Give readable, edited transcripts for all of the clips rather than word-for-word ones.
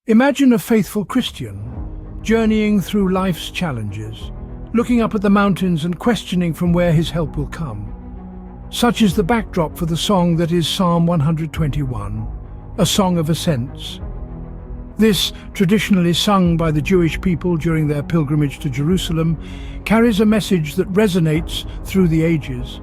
Imagine a faithful Christian journeying through life's challenges, looking up at the mountains and questioning from where his help will come. Such is the backdrop for the song that is Psalm 121, a song of ascents. This, traditionally sung by the Jewish people during their pilgrimage to Jerusalem, carries a message that resonates through the ages.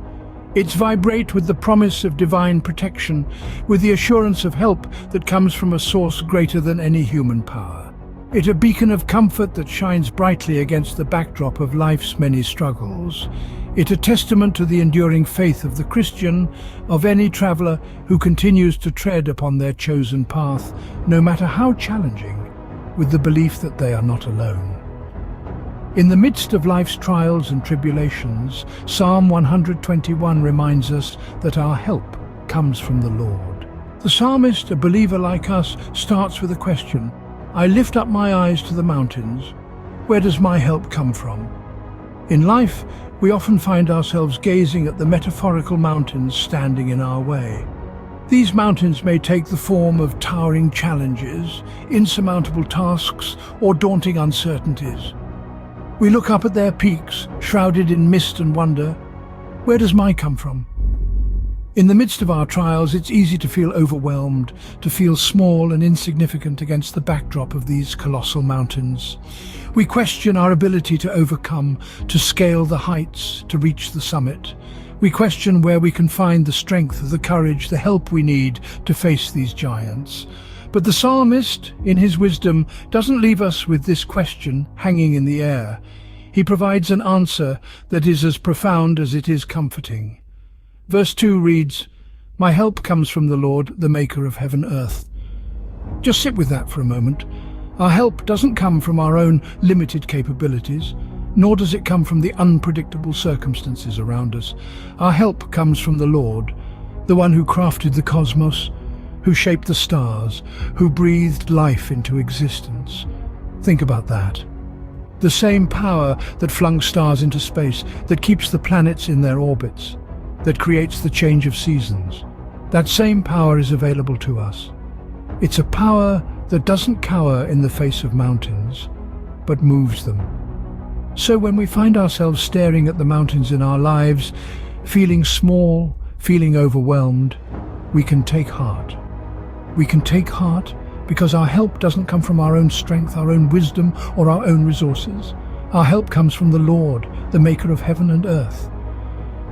It's vibrate with the promise of divine protection, with the assurance of help that comes from a source greater than any human power. It's a beacon of comfort that shines brightly against the backdrop of life's many struggles. It's a testament to the enduring faith of the Christian, of any traveler who continues to tread upon their chosen path, no matter how challenging, with the belief that they are not alone. In the midst of life's trials and tribulations, Psalm 121 reminds us that our help comes from the Lord. The psalmist, a believer like us, starts with a question. I lift up my eyes to the mountains. Where does my help come from? In life, we often find ourselves gazing at the metaphorical mountains standing in our way. These mountains may take the form of towering challenges, insurmountable tasks, or daunting uncertainties. We look up at their peaks, shrouded in mist and wonder. Where does mine come from? In the midst of our trials, it's easy to feel overwhelmed, to feel small and insignificant against the backdrop of these colossal mountains. We question our ability to overcome, to scale the heights, to reach the summit. We question where we can find the strength, the courage, the help we need to face these giants. But the psalmist, in his wisdom, doesn't leave us with this question hanging in the air. He provides an answer that is as profound as it is comforting. Verse 2 reads, My help comes from the Lord, the maker of heaven and earth. Just sit with that for a moment. Our help doesn't come from our own limited capabilities, nor does it come from the unpredictable circumstances around us. Our help comes from the Lord, the one who crafted the cosmos, who shaped the stars, who breathed life into existence. Think about that. The same power that flung stars into space, that keeps the planets in their orbits, that creates the change of seasons. That same power is available to us. It's a power that doesn't cower in the face of mountains, but moves them. So when we find ourselves staring at the mountains in our lives, feeling small, feeling overwhelmed, we can take heart. We can take heart because our help doesn't come from our own strength, our own wisdom, or our own resources. Our help comes from the Lord, the maker of heaven and earth.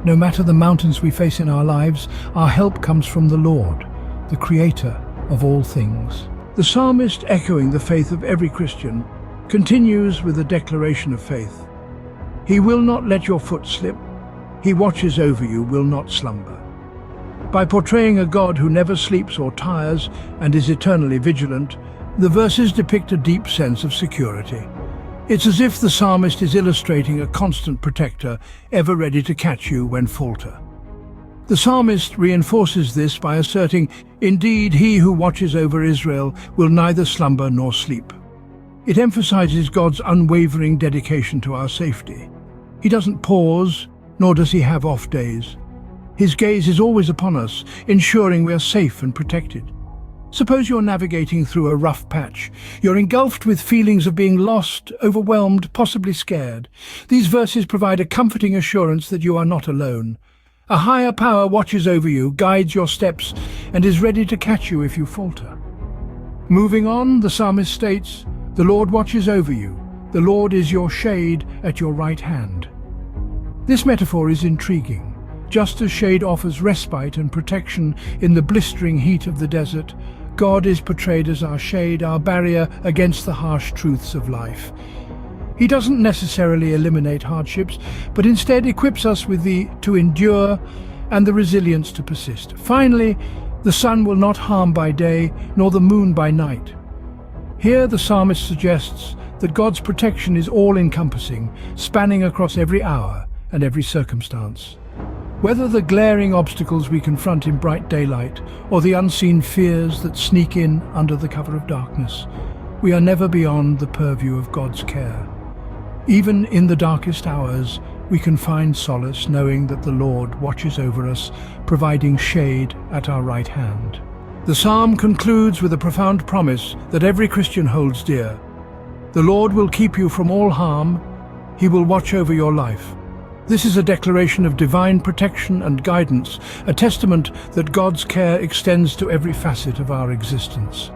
No matter the mountains we face in our lives, our help comes from the Lord, the creator of all things. The psalmist, echoing the faith of every Christian, continues with a declaration of faith. He will not let your foot slip. He watches over you, will not slumber. By portraying a God who never sleeps or tires and is eternally vigilant, the verses depict a deep sense of security. It's as if the psalmist is illustrating a constant protector, ever ready to catch you when falter. The psalmist reinforces this by asserting, Indeed, he who watches over Israel will neither slumber nor sleep. It emphasizes God's unwavering dedication to our safety. He doesn't pause, nor does he have off days. His gaze is always upon us, ensuring we are safe and protected. Suppose you're navigating through a rough patch. You're engulfed with feelings of being lost, overwhelmed, possibly scared. These verses provide a comforting assurance that you are not alone. A higher power watches over you, guides your steps, and is ready to catch you if you falter. Moving on, the psalmist states, The Lord watches over you. The Lord is your shade at your right hand. This metaphor is intriguing. Just as shade offers respite and protection in the blistering heat of the desert, God is portrayed as our shade, our barrier against the harsh truths of life. He doesn't necessarily eliminate hardships, but instead equips us with to endure and the resilience to persist. Finally, the sun will not harm by day, nor the moon by night. Here the psalmist suggests that God's protection is all-encompassing, spanning across every hour and every circumstance. Whether the glaring obstacles we confront in bright daylight or the unseen fears that sneak in under the cover of darkness, we are never beyond the purview of God's care. Even in the darkest hours, we can find solace knowing that the Lord watches over us, providing shade at our right hand. The psalm concludes with a profound promise that every Christian holds dear. The Lord will keep you from all harm. He will watch over your life. This is a declaration of divine protection and guidance, a testament that God's care extends to every facet of our existence.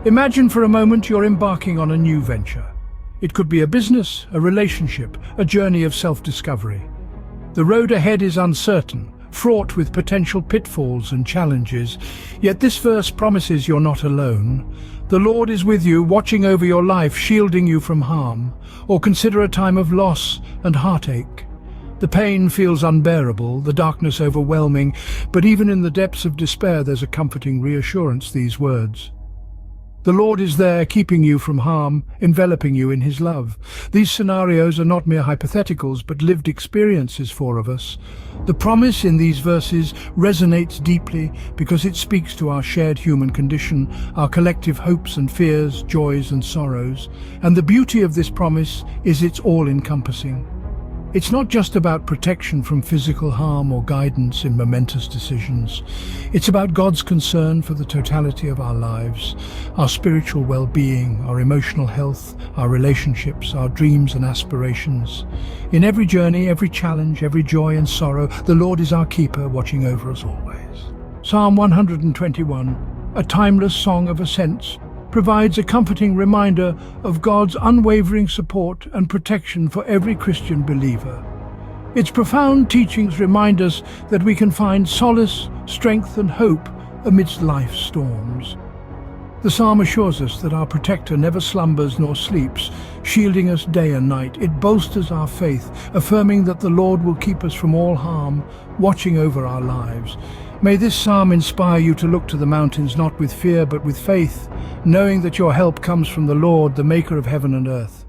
Imagine for a moment you're embarking on a new venture. It could be a business, a relationship, a journey of self-discovery. The road ahead is uncertain, fraught with potential pitfalls and challenges, yet this verse promises you're not alone. The Lord is with you, watching over your life, shielding you from harm. Or consider a time of loss and heartache. The pain feels unbearable, the darkness overwhelming, but even in the depths of despair there's a comforting reassurance: these words. The Lord is there, keeping you from harm, enveloping you in his love. These scenarios are not mere hypotheticals, but lived experiences for of us. The promise in these verses resonates deeply because it speaks to our shared human condition, our collective hopes and fears, joys and sorrows. And the beauty of this promise is it's all-encompassing. It's not just about protection from physical harm or guidance in momentous decisions. It's about God's concern for the totality of our lives, our spiritual well-being, our emotional health, our relationships, our dreams and aspirations. In every journey, every challenge, every joy and sorrow, the Lord is our keeper, watching over us always. Psalm 121, a timeless song of ascents, provides a comforting reminder of God's unwavering support and protection for every Christian believer. Its profound teachings remind us that we can find solace, strength and hope amidst life's storms. The psalm assures us that our protector never slumbers nor sleeps, shielding us day and night. It bolsters our faith, affirming that the Lord will keep us from all harm, watching over our lives. May this psalm inspire you to look to the mountains not with fear but with faith, knowing that your help comes from the Lord, the maker of heaven and earth.